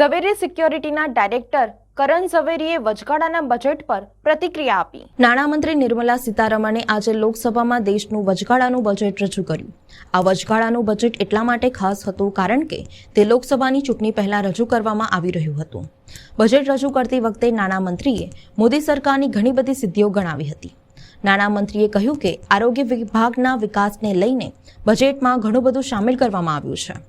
ઝવેરી સિક્યોરિટીના director કરણ ઝવેરીએ વચગાળાના budget પર પ્રતિક્રિયા આપી। નાણામંત્રી નિર્મલા સીતારમણે આજે લોકસભામાં દેશનું વચગાળાનું બજેટ રજૂ કર્યું। આ વચગાળાનું બજેટ એટલા માટે ખાસ હતું કારણ કે તે લોકસભાની ચૂંટણી પહેલા રજૂ કરવામાં આવી રહ્યું હતું। બજેટ રજૂ કરતી વખતે નાણામંત્રીએ મોદી સરકારની ઘણી બધી સિદ્ધિઓ ગણાવી હતી। નાણામંત્રીએ કહ્યું કે આરોગ્ય વિભાગના વિકાસને લઈને બજેટમાં ઘણું બધું સામેલ કરવામાં આવ્યું છે।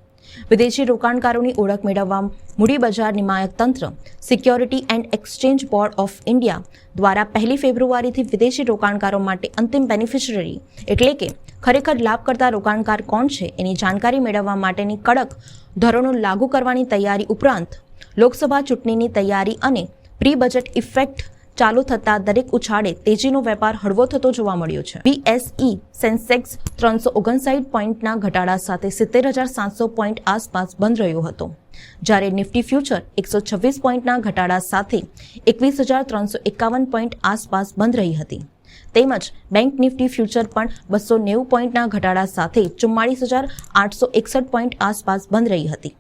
વિદેશી રોકાણકારોની ઓળખ મેળવવા મૂડી બજાર નિયામક તંત્ર security and exchange board of India દ્વારા 1 ફેબ્રુઆરીથી વિદેશી રોકાણકારો માટે અંતિમ બેનિફિશિયરી એટલે કે ખરેખર લાભકર્તા રોકાણકાર કોણ છે એની જાણકારી મેળવવા માટેની કડક ધોરણો લાગુ કરવાની તૈયારી ઉપરાંત લોકસભા ચૂંટણીની તૈયારી અને પ્રી બજેટ ઇફેક્ટ ચાલુ થતા દરેક ઉછાળે તેજીનો વેપાર હળવો થતો જોવા મળ્યો છે। બીએસઈ સેન્સેક્સ 359 પોઈન્ટના ઘટાડા સાથે 70,700 પોઈન્ટ આસપાસ બંધ રહ્યો હતો, જ્યારે નિફ્ટી ફ્યુચર 126 પોઈન્ટના ઘટાડા સાથે 21,351 પોઈન્ટ આસપાસ બંધ રહી હતી। તેમજ બેંક નિફ્ટી ફ્યુચર પણ 290 પોઈન્ટના ઘટાડા સાથે 44,861 પોઈન્ટ આસપાસ બંધ રહી હતી।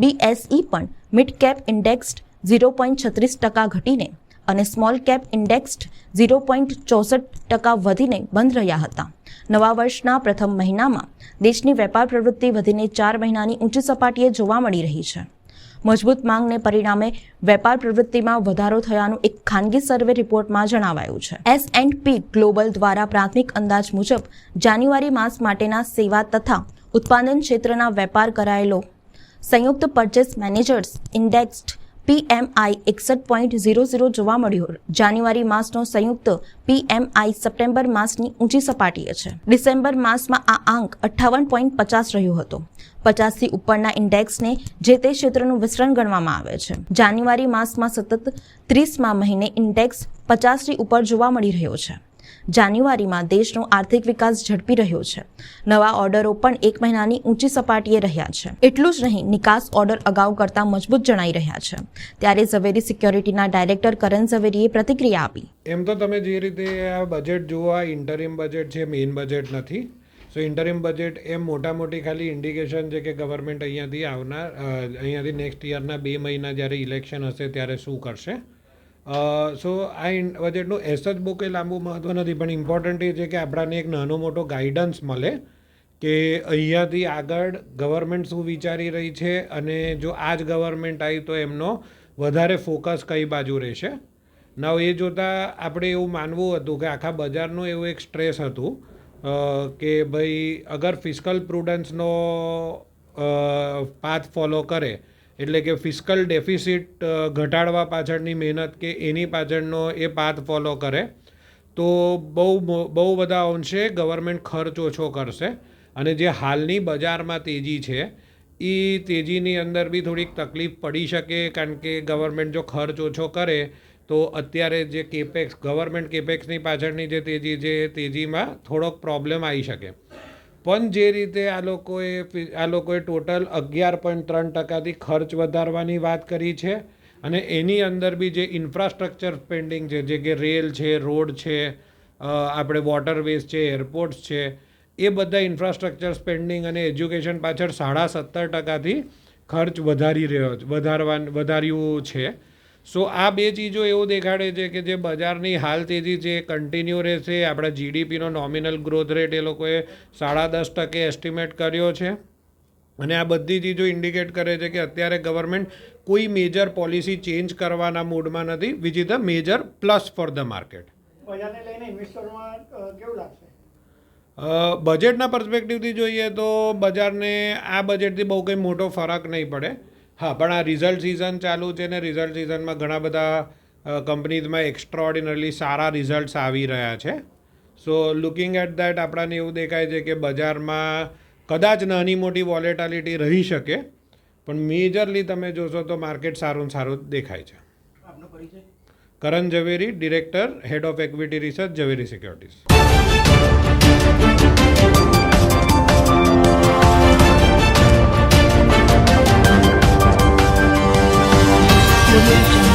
બીએસઈ પણ મિડ કેપ ઇન્ડેક્સ 0.36% ઘટીને અને સ્મોલ કેપ ઇન્ડેક્સ 0.64% વધીને બંધ રહ્યા હતા। નવા વર્ષના પ્રથમ મહિનામાં દેશની વેપાર પ્રવૃત્તિ વધીને 4 મહિનાની ઊંચી સપાટીએ જોવા મળી રહી છે। મજબૂત માંગને પરિણામે વેપાર પ્રવૃત્તિમાં વધારો થયાનું એક ખાનગી સર્વે રિપોર્ટમાં જણાવાયું છે। S&P ગ્લોબલ દ્વારા પ્રાથમિક અંદાજ મુજબ જાન્યુઆરી માસ માટેના સેવા તથા ઉત્પાદન ક્ષેત્રના વેપાર કરાયેલો સંયુક્ત પરચેસ મેનેજર્સ ઇન્ડેક્સ PMI 61.00 જોવા મળ્યો। જાન્યુઆરી માસનો સંયુક્ત PMI સપ્ટેમ્બર માસની ઊંચી સપાટીએ છે। ડિસેમ્બર માસમાં આ આંક 58.50 રહ્યો હતો। 50થી ઉપરના ઇન્ડેક્સને જે તે ક્ષેત્રનું વિસ્તરણ ગણવામાં આવે છે। જાન્યુઆરી માસમાં સતત 30મા મહિને ઇન્ડેક્સ 50થી ઉપર જોવા મળી રહ્યો છે। જાન્યુઆરીમાં દેશનો આર્થિક વિકાસ ઝડપી રહ્યો છે। નવા ઓર્ડરો પણ 1 મહિનાની ઊંચી સપાટીએ રહ્યા છે। એટલું જ નહીં, નિકાસ ઓર્ડર અગાઉ કરતાં મજબૂત જણાઈ રહ્યા છે। ત્યારે ઝવેરી સિક્યોરિટીના ડાયરેક્ટર કરણ ઝવેરીએ પ્રતિક્રિયા આપી। એમ તો તમે જે રીતે આ બજેટ જુઓ, આ ઇન્ટરિમ બજેટ છે, મેઇન બજેટ નથી। સો ઇન્ટરિમ બજેટ એમ મોટી ખાલી ઇન્ડિકેશન છે કે ગવર્મેન્ટ અહીંયાથી નેક્સ્ટ યરના 2 મહિના જ્યારે ઇલેક્શન હશે ત્યારે શું કરશે। સો આ બજેટનું એસ જ બહુ કંઈ લાંબુ મહત્ત્વ નથી, પણ ઇમ્પોર્ટન્ટ એ છે કે આપણાને એક નાનો મોટો ગાઈડન્સ મળે કે અહીંયાથી આગળ ગવર્મેન્ટ શું વિચારી રહી છે અને જો આ જ ગવર્મેન્ટ આવી તો એમનો વધારે ફોકસ કઈ બાજુ રહેશે। નાવ એ જોતાં આપણે એવું માનવું હતું કે આખા બજારનું એવું એક સ્ટ્રેસ હતું કે ભાઈ અગર ફિસ્કલ પ્રુડન્સનો પાથ ફોલો કરે એટલે કે ફિસ્કલ ડેફિસિટ ઘટાડવા પાછળની મહેનત કે એની પાછળનો એ પાથ ફોલો કરે તો બહુ બધા અંશે ગવર્મેન્ટ ખર્ચ ઓછો કરશે। અને જે હાલની બજારમાં તેજી છે એ તેજીની અંદર બી થોડીક તકલીફ પડી શકે, કારણ કે ગવર્મેન્ટ જો ખર્ચ ઓછો કરે તો અત્યારે જે ગવર્મેન્ટ કેપેક્સની પાછળની જે તેજી છે એ તેજીમાં થોડોક પ્રોબ્લેમ આવી શકે। પણ જે રીતે આ લોકોએ ટોટલ 11.3%થી ખર્ચ વધારવાની વાત કરી છે અને એની અંદર બી જે ઇન્ફ્રાસ્ટ્રક્ચર સ્પેન્ડિંગ છે, જે કે રેલ છે, રોડ છે, આપણે વોટરવેઝ છે, એરપોર્ટ્સ છે, એ બધા ઇન્ફ્રાસ્ટ્રક્ચર સ્પેન્ડિંગ અને એજ્યુકેશન પાછળ 17.5%થી ખર્ચ વધાર્યું છે। સો આ બે ચીજો એવું દેખાડે છે કે જે બજારની હાલ તેજી છે એ કન્ટિન્યુ રહેશે। આપણા જીડીપીનો નોમિનલ ગ્રોથ રેટ એ લોકોએ 10.5% એસ્ટિમેટ કર્યો છે અને આ બધી ચીજો ઇન્ડિકેટ કરે છે કે અત્યારે ગવર્મેન્ટ કોઈ મેજર પોલિસી ચેન્જ કરવાના મૂડમાં નથી, which is the major plus for the market. બજારને લઈને ઇન્વેસ્ટરોમાં કેવું લાગશે? બજેટના પર્સપેક્ટિવથી જોઈએ તો બજારને આ બજેટથી બહુ કંઈ મોટો ફરક નહીં પડે। હા, પણ આ રિઝલ્ટ સિઝન ચાલુ છે ને રિઝલ્ટ સિઝનમાં ઘણા બધા કંપનીઝમાં એક્સ્ટ્રાઓર્ડિનરલી સારા રિઝલ્ટ્સ આવી રહ્યા છે। સો લુકિંગ એટ દેટ આપણાને એવું દેખાય છે કે બજારમાં કદાચ નાની મોટી વોલેટાલિટી રહી શકે, પણ મેજરલી તમે જોશો તો માર્કેટ સારું દેખાય છે। આપનો પરિચય? Karan Zaveri, director, head of equity research, Zaveri securities. Audio